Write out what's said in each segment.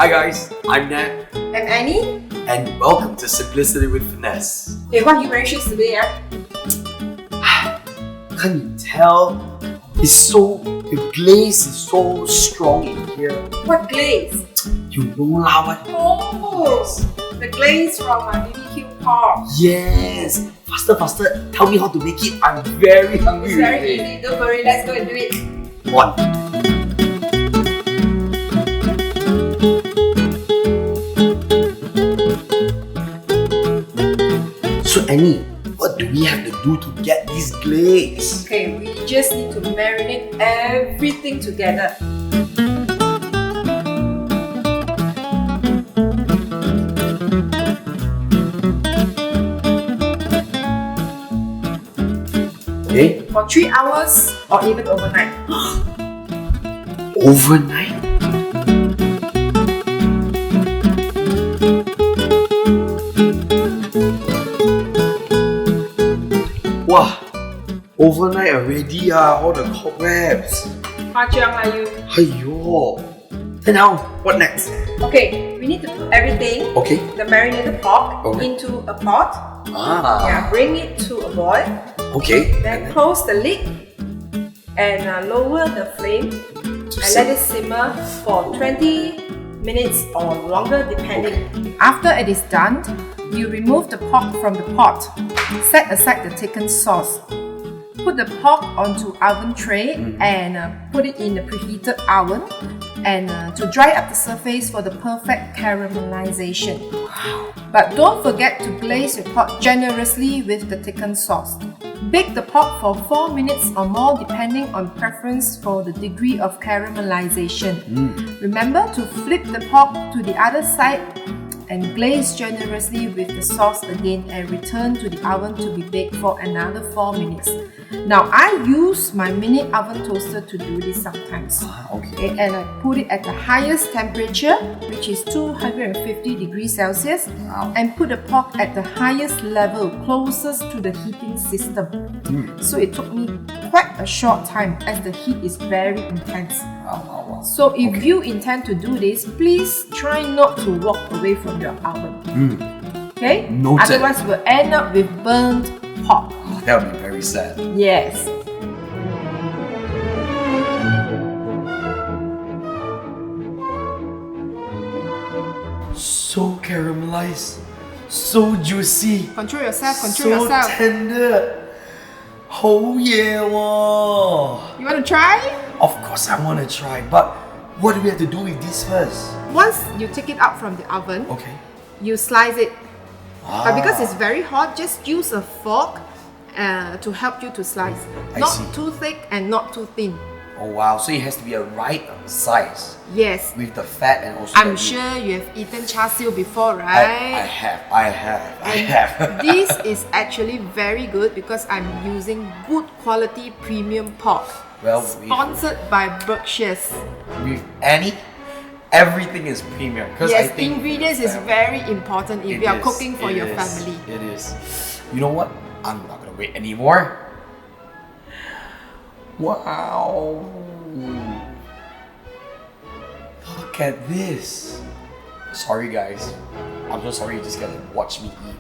Hi guys, I'm Nat, I'm Annie. and welcome to Simplicity with Finesse. Hey, what are you wearing shoes today? Can't you tell? The glaze is so strong in here. What glaze? You know lah what? Oh, the glaze from BBQ pork. Yes! Faster, tell me how to make it. I'm very hungry. It's very easy. Don't worry, let's go and do it. One. So Annie, what do we have to do to get this glaze? Okay, we just need to marinate everything together. Okay? For 3 hours or even overnight. Overnight? Wow! Overnight already all the cobwebs. Mahjong are you? Aiyo! Then how? What next? Okay, we need to put everything, Okay. the marinated pork, Okay. into a pot. Ah. Bring it to a boil. Okay. Then close the lid and lower the flame and let it simmer for 20 minutes or longer depending. After it is done, you remove the pork from the pot. Set aside the thickened sauce. Put the pork onto oven tray and put it in the preheated oven and to dry up the surface for the perfect caramelization. But don't forget to glaze your pot generously with the thickened sauce. Bake the pork for 4 minutes or more depending on preference for the degree of caramelization. Remember to flip the pork to the other side and glaze generously with the sauce again and return to the oven to be baked for another 4 minutes. Now I use my mini oven toaster to do this sometimes. Okay. And I put it at the highest temperature, which is 250 degrees Celsius, and put the pork at the highest level closest to the heating system. So it took me quite a short time as the heat is very intense. So if you intend to do this, please try not to walk away from your oven. Okay? Noted. Otherwise we'll end up with burnt pork. That would be very sad. Yes. So caramelized, so juicy, Control yourself, so tender. Oh yeah, wow. You want to try? Of course I want to try, but what do we have to do with this first? Once you take it out from the oven, Okay. you slice it. But because Ah. it's very hot, just use a fork to help you to slice. I Not see. too thick and not too thin. Oh wow, so it has to be a right size Yes. with the fat and also I'm the meat. sure you have eaten char siew before, I right? have. This is actually very good because I'm using good quality premium pork. Well, Sponsored by Berkshire's. with Annie, everything is premium. Because I Yes, think ingredients is very important if you are cooking for your is. family. It is. You know what? I'm not gonna wait anymore. Wow. Look at this. Sorry guys. I'm so sorry you just gotta watch me eat.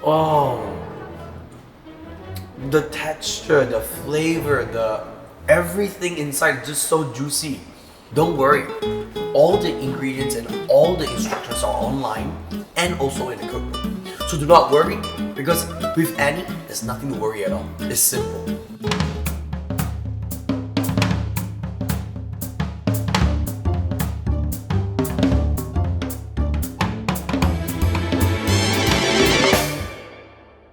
Oh. The texture, the flavor, everything inside is just so juicy. Don't worry. All the ingredients and all the instructions are online and also in the cookbook. So do not worry because with Annie, there's nothing to worry at all. It's simple.